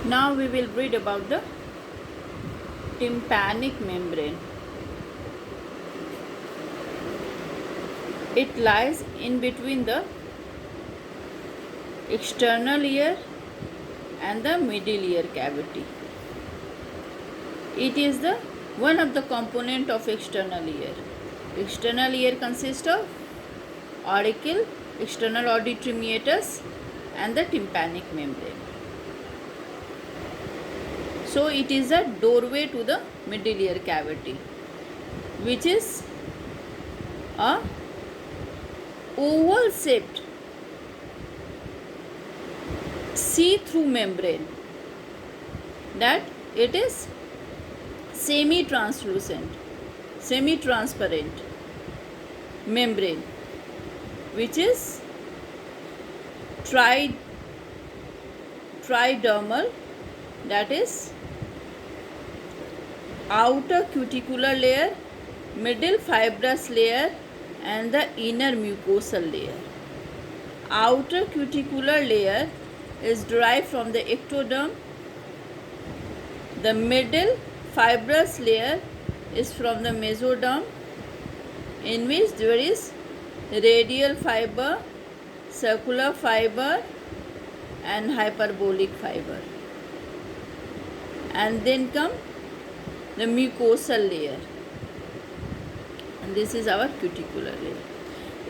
Now we will read about the tympanic membrane. It lies in between the external ear and the middle ear cavity. It is the one of the component of external ear. External ear consists of auricle, external auditory meatus, and the tympanic membrane. So it is a doorway to the middle ear cavity, which is a oval shaped see-through membrane, that it is semi-translucent, semi-transparent membrane, which is tridermal, that is outer cuticular layer, middle fibrous layer, and the inner mucosal layer. Outer cuticular layer is derived from the ectoderm. The middle fibrous layer is from the mesoderm, in which there is radial fiber, circular fiber, and hyperbolic fiber. And then come the mucosal layer, and this is our cuticular layer.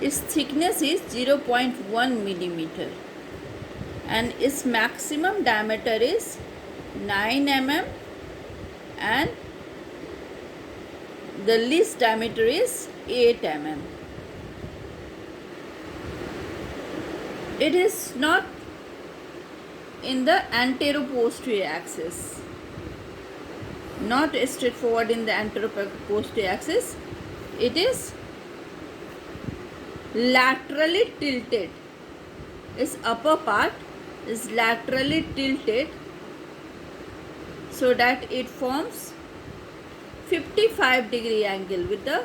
Its thickness is 0.1 millimeter, and its maximum diameter is 9 mm, and the least diameter is 8 mm. It is not in the antero-posterior axis, not straightforward in the antero-posterior axis. It is laterally tilted. Its upper part is laterally tilted so that it forms 55-degree angle with the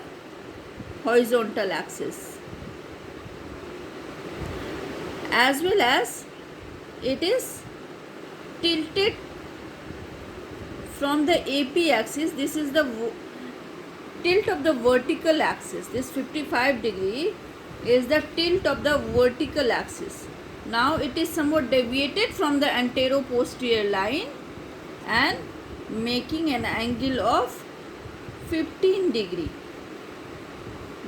horizontal axis, as well as it is tilted from the AP axis. This is the tilt of the vertical axis. This 55-degree is the tilt of the vertical axis. Now it is somewhat deviated from the antero-posterior line and making an angle of 15 degree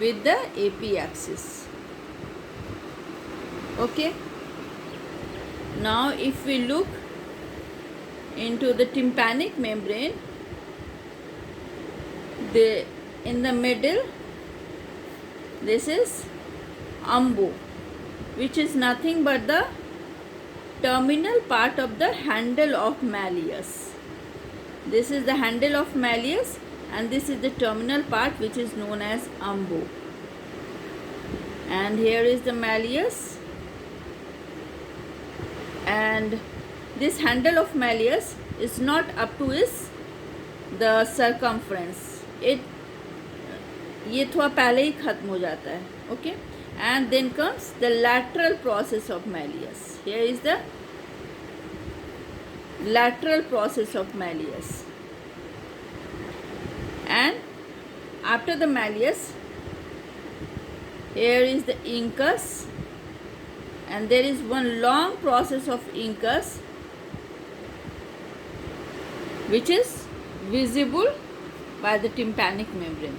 with the AP axis. Okay. Now if we look into the tympanic membrane, in the middle, this is umbo, which is nothing but the terminal part of the handle of malleus. This is the handle of malleus, and this is the terminal part, which is known as umbo. And here is the malleus, and this handle of malleus is not up to the circumference. ये थोड़ा पहले ही खत्म हो जाता है. Okay, and then comes the lateral process of malleus. Here is the lateral process of malleus, and after the malleus, here is the incus, and there is one long process of incus which is visible by the tympanic membrane.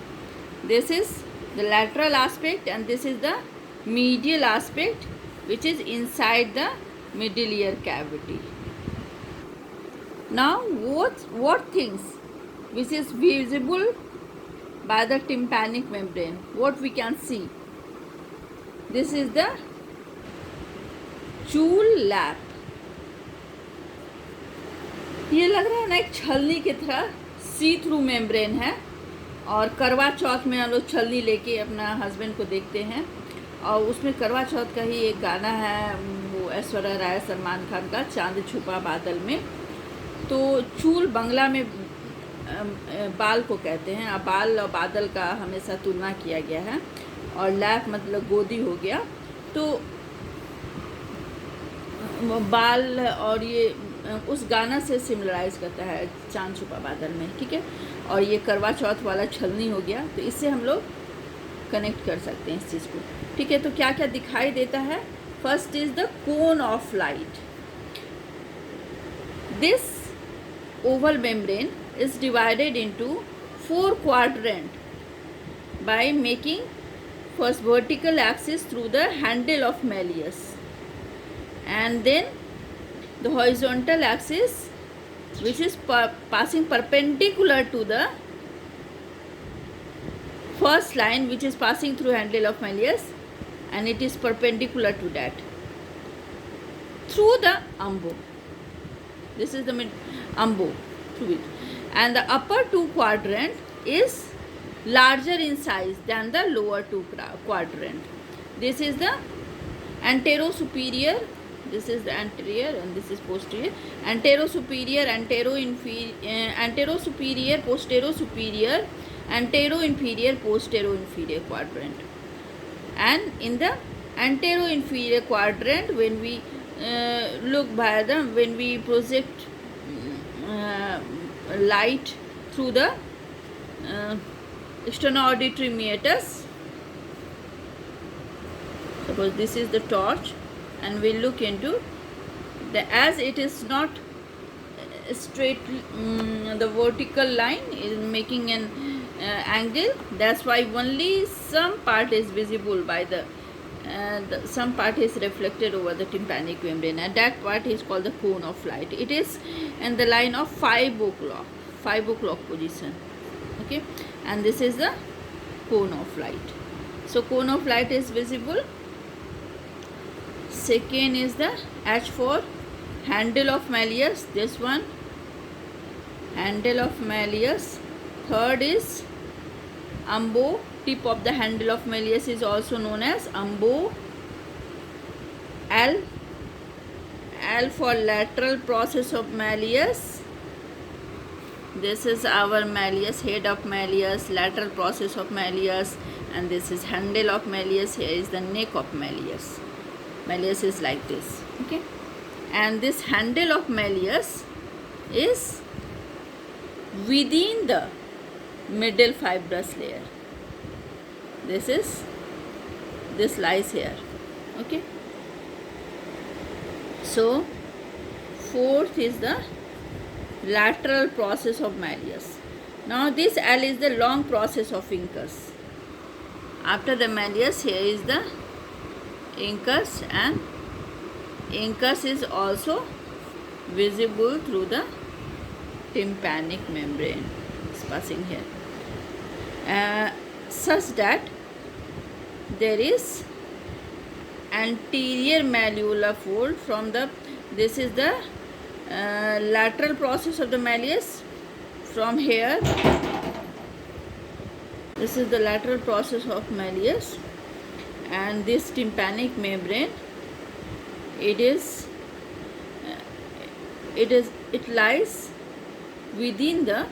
This is the lateral aspect, and this is the medial aspect, which is inside the middle ear cavity. Now what things which is visible by the tympanic membrane, what we can see? This is the चूल lap. ये लग रहा है ना एक छलनी की तरह सी थ्रू मेम्ब्रेन है, और करवा चौथ में हम लोग छलनी लेके अपना हस्बैंड को देखते हैं, और उसमें करवा चौथ का ही एक गाना है, वो ऐश्वर्या राय सलमान खान का, चांद छुपा बादल में. तो चूल बंगला में बाल को कहते हैं, अब बाल और बादल का हमेशा तुलना किया गया है, और लैप मतलब गोदी हो गया. तो बाल और ये उस गाना से सिमिलराइज करता है, चांद छुपा बादल में, ठीक है। और ये करवा चौथ वाला छलनी हो गया, तो इससे हम लोग कनेक्ट कर सकते हैं इस चीज़ को, ठीक है। तो क्या क्या दिखाई देता है? First is the cone of light. This oval membrane is divided into 4 quadrants by making first vertical axis through the handle of Malleus, and then the horizontal axis which is passing perpendicular to the first line which is passing through handle of Malleus, and it is perpendicular to that through the umbo. This is the umbo through it, and the upper 2 quadrant is larger in size than the lower 2 quadrant. This is the antero-superior, this is the anterior and this is posterior. Antero-superior, antero-superior, posterior-superior, antero-inferior, posterior-inferior quadrant. And in the antero-inferior quadrant, when we look by them, when we project light through the sternocleidomastoid meatus, suppose this is the torch, and we look into the, as it is not straight, the vertical line is making an angle, that's why only some part is visible by the some part is reflected over the tympanic membrane, and that part is called the cone of light. It is in the line of 5 o'clock position, okay, and this is the cone of light. So cone of light is visible. Second is the H for handle of Malleus, this one, handle of Malleus. Third is umbo, tip of the handle of Malleus is also known as umbo. L for lateral process of Malleus. This is our Malleus, head of Malleus, lateral process of Malleus, and this is handle of Malleus. Here is the neck of Malleus. Malleus is like this, okay, and this handle of Malleus is within the middle fibrous layer. This lies here, okay. So fourth is the lateral process of Malleus. Now this L is the long process of incus. After the Malleus, here is the incus, and incus is also visible through the tympanic membrane. It's passing here, such that there is anterior malleolar fold from the, this is the lateral process of the Malleus from here. This is the lateral process of Malleus, and this tympanic membrane, it lies within the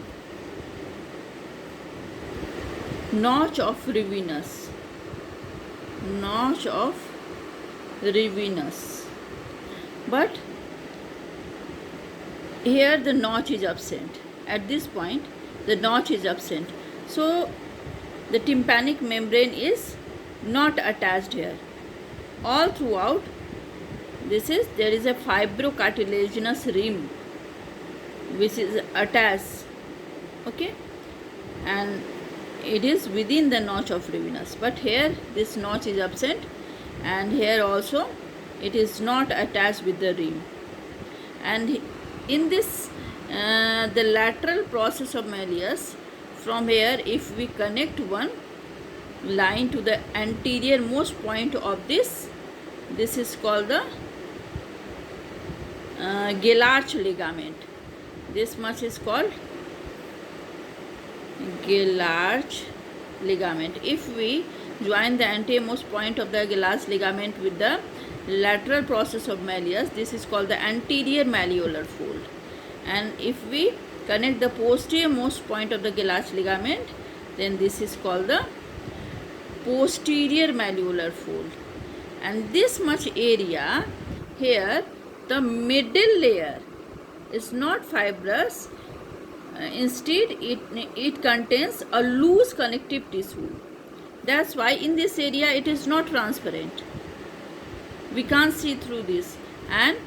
notch of Rivinus. But here the notch is absent. At this point the notch is absent, so the tympanic membrane is not attached here. All throughout there is a fibrocartilaginous rim which is attached, okay, and it is within the notch of Rivinus. But here this notch is absent, and here also it is not attached with the rim. And in this the lateral process of Malleus, from here if we connect one line to the anterior most point of this is called the Gillarch ligament. This much is called Gillarch ligament. If we join the anteriormost point of the Gillarch ligament with the lateral process of Malleus, this is called the anterior malleolar fold. And if we connect the posteriormost point of the Gillarch ligament, then this is called the posterior malleolar fold. And this much area here, the middle layer is not fibrous. Instead, it contains a loose connective tissue. That's why in this area it is not transparent. We can't see through this, and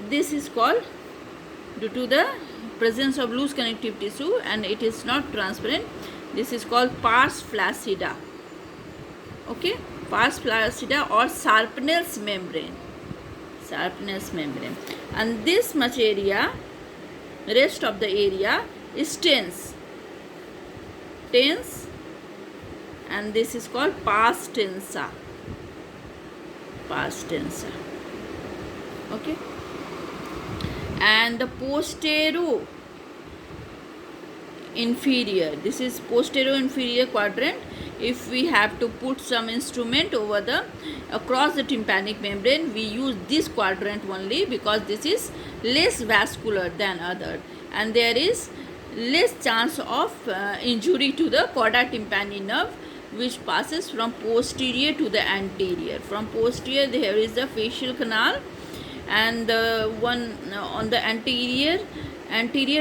this is called, due to the presence of loose connective tissue and it is not transparent, this is called pars flaccida. Okay, pars flaccida or Sharpnell's membrane. Sharpnell's membrane. And this much area, rest of the area is tense, and this is called pars tensa. Pars tensa. Okay, and the posterior inferior, this is posterior inferior quadrant. If we have to put some instrument over the across the tympanic membrane, we use this quadrant only, because this is less vascular than other, and there is less chance of injury to the cauda tympani nerve, which passes from posterior to the anterior. From posterior there is the facial canal, and one on the anterior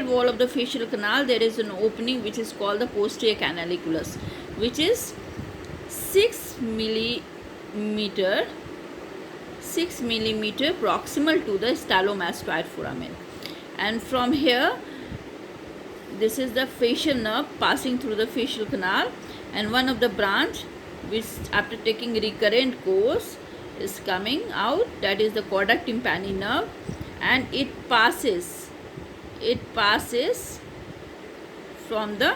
wall of the facial canal there is an opening which is called the posterior canaliculus, which is 6 millimeter proximal to the stylomastoid foramen. And from here, this is the facial nerve passing through the facial canal, and one of the branch which after taking recurrent course is coming out, that is the cauda tympani nerve, and it passes from the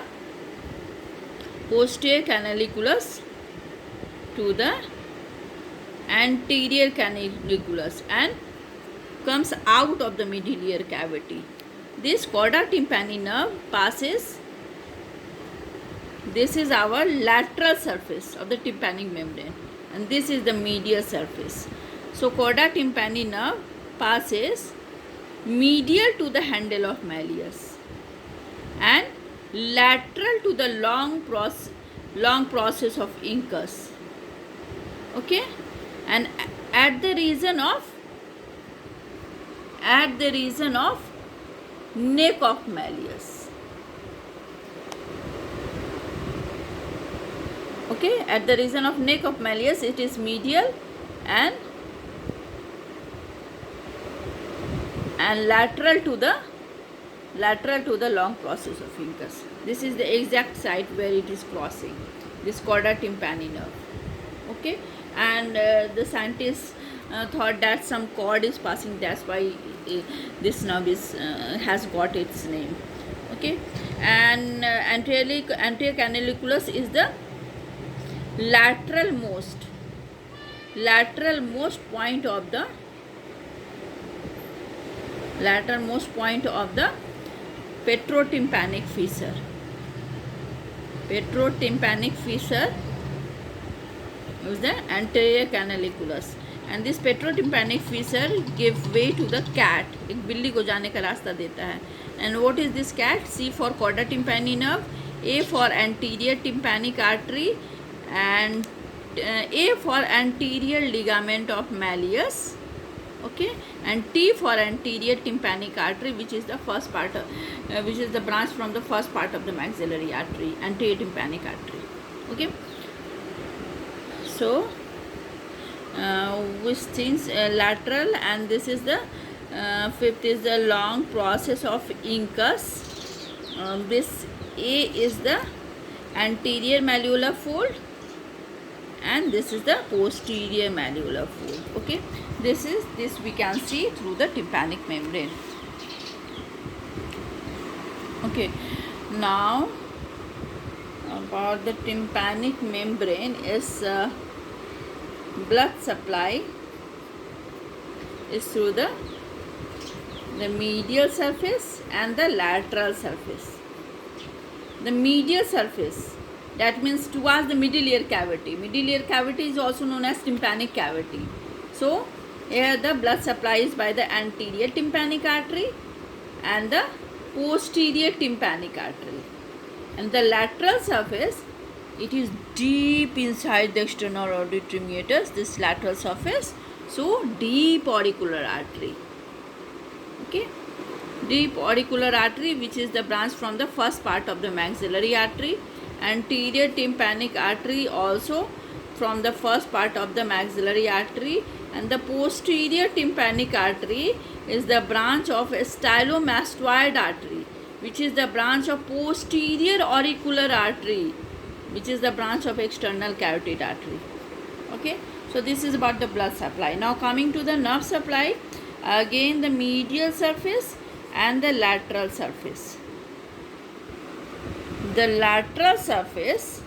posterior canaliculus to the anterior canaliculus and comes out of the medullary cavity. This cauda tympani nerve passes, this is our lateral surface of the tympanic membrane, and this is the medial surface. So cauda tympani nerve passes medial to the handle of malleus and lateral to the long process of incus. Okay, and at the region of neck of malleus. Okay, at the region of neck of malleus it is medial and lateral to the long process of incus. This is the exact site where it is crossing, this cauda tympani nerve. Okay, and the scientists thought that some cord is passing, that's why this nerve is has got its name. Okay, and anterior canaliculus is the lateral most point of the petrotympanic fissure. Petrotympanic fissure is the anterior canaliculus, and this petrotympanic fissure give way to the cat. एक बिल्ली को जाने का रास्ता देता है. And what is this cat? C for cauda tympani nerve, A for anterior tympanic artery, and A for anterior ligament of malleus. Okay, and T for anterior tympanic artery, which is the first part which is the branch from the first part of the maxillary artery, anterior tympanic artery. Okay, so which things lateral, and this is the fifth is the long process of incus. This A is the anterior malleolar fold, and this is the posterior malleolar fold. Okay, this we can see through the tympanic membrane. Okay, now about the tympanic membrane is blood supply is through the medial surface and the lateral surface. The medial surface, that means towards the medullary cavity. Medullary cavity is also known as tympanic cavity. So here the blood supply is by the anterior tympanic artery and the posterior tympanic artery. And the lateral surface, it is deep inside the external auditory meatus, this lateral surface. So deep auricular artery. Okay. Deep auricular artery, which is the branch from the first part of the maxillary artery. Anterior tympanic artery, also from the first part of the maxillary artery. And the posterior tympanic artery is the branch of stylomastoid artery, which is the branch of posterior auricular artery, which is the branch of external carotid artery. Okay, so this is about the blood supply. Now coming to the nerve supply, again the medial surface and the lateral surface. The lateral surface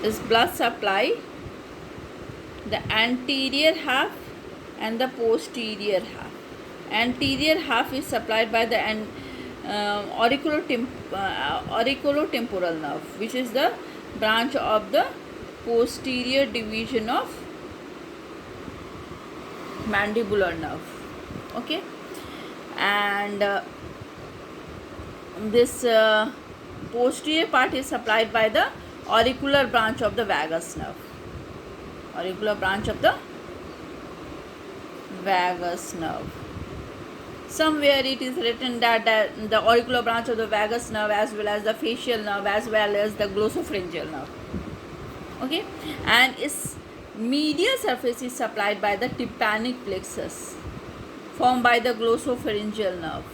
is blood supply, the anterior half and the posterior half. Anterior half is supplied by the auriculotemporal nerve, which is the branch of the posterior division of mandibular nerve. Okay, and this posterior part is supplied by the auricular branch of the vagus nerve. Auricular branch of the vagus nerve. Somewhere it is written that the auricular branch of the vagus nerve, as well as the facial nerve, as well as the glossopharyngeal nerve. Okay, and its medial surface is supplied by the tympanic plexus, formed by the glossopharyngeal nerve.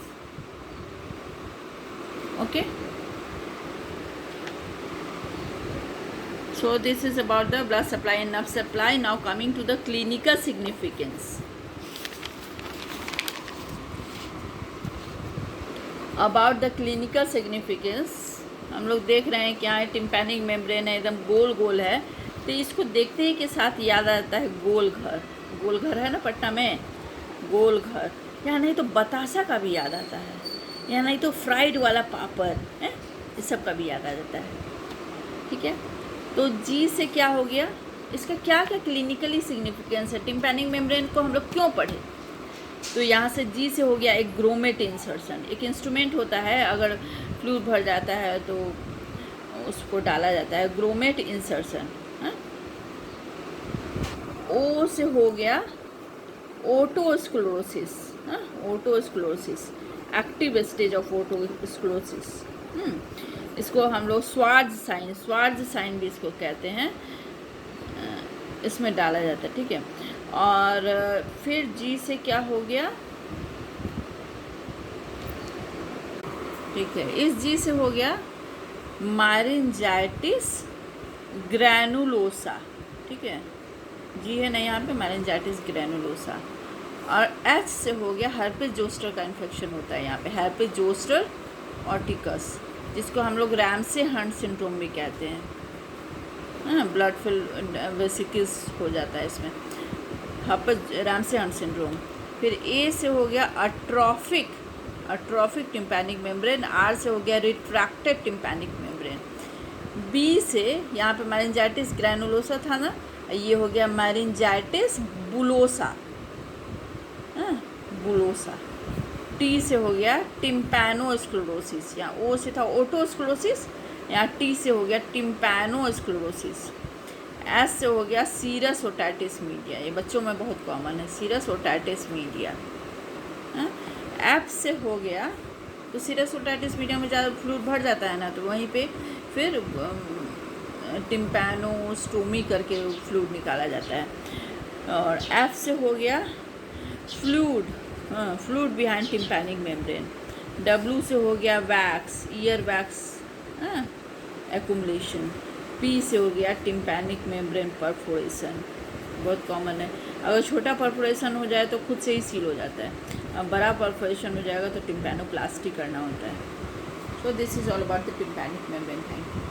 Okay, so this is about the blood supply and nerve supply. Now coming to the clinical significance. About the clinical significance, हम लोग देख रहे हैं कि यहाँ tympanic membrane है, एकदम गोल गोल है, तो इसको देखते ही के साथ याद आता है गोल घर. गोल घर है ना पटना में, गोल घर. या नहीं तो बतासा का भी याद आता है, या नहीं तो फ्राइड वाला पापड़ है, इस सब का भी याद आ जाता है. ठीक है, तो जी से क्या हो गया, इसका क्या क्या क्लिनिकली सिग्निफिकेंस है, टिम्पैनिक मेम्ब्रेन को हम लोग क्यों पढ़े. तो यहाँ से जी से हो गया एक ग्रोमेट इंसर्शन. एक इंस्ट्रूमेंट होता है, अगर फ्लूइड भर जाता है तो उसको डाला जाता है, ग्रोमेट इंसर्शन. ओ से हो गया ओटोस्क्लोरोसिस. ओटोस्क्लोरोसिस, एक्टिव स्टेज ऑफ ओटोस्क्लोरोसिस. इसको हम लोग स्वार्ज साइन भी इसको कहते हैं, इसमें डाला जाता है. ठीक है, और फिर जी से क्या हो गया, ठीक है, इस जी से हो गया मारिंजाइटिस ग्रैनुलोसा. ठीक है, जी है ना यहाँ पे, मारिंजाइटिस ग्रैनुलोसा. और एच से हो गया हर्पेस जोस्टर का इन्फेक्शन होता है यहाँ पे, हर्पेस जोस्टर ऑर्टिकस, जिसको हम लोग रैमसे हंट सिंड्रोम भी कहते हैं. ब्लड फिल वेसिकल्स हो जाता है इसमें, रैमसे हंट सिंड्रोम. फिर ए से हो गया अट्रोफिक टिम्पैनिक मेम्ब्रेन. आर से हो गया रिट्रैक्टेड टिम्पैनिक मेम्ब्रेन. बी से यहाँ पे मैरिंजाइटिस ग्रैनुलोसा था ना, ये हो गया मैरिंजाइटिस बुलोसा. बुलोसा. टी से हो गया टिम्पैनोस्क्लेरोसिस. यहाँ ओ से था ओटोस्क्लेरोसिस, यहाँ टी से हो गया टिम्पैनोस्क्लेरोसिस. एस से हो गया सीरस ओटाइटिस मीडिया, ये बच्चों में बहुत कॉमन है, सीरस ओटाइटिस मीडिया. एफ से हो गया, तो सीरस ओटाइटिस मीडिया में ज़्यादा फ्लूइड भर जाता है ना, तो वहीं पे फिर टिम्पैनोस्टोमी करके फ्लूइड निकाला जाता है. और एफ से हो गया fluid behind tympanic membrane. W से हो गया wax, ear wax accumulation. P से हो गया टिम्पैनिक मेम्ब्रेन परफोरेशन, बहुत कॉमन है. अगर छोटा परफोरेशन हो जाए तो खुद से ही सील हो जाता है, अब बड़ा परफोरेशन हो जाएगा तो टिम्पैनोप्लास्टी करना होता है. So this is all about the tympanic membrane. Thank you.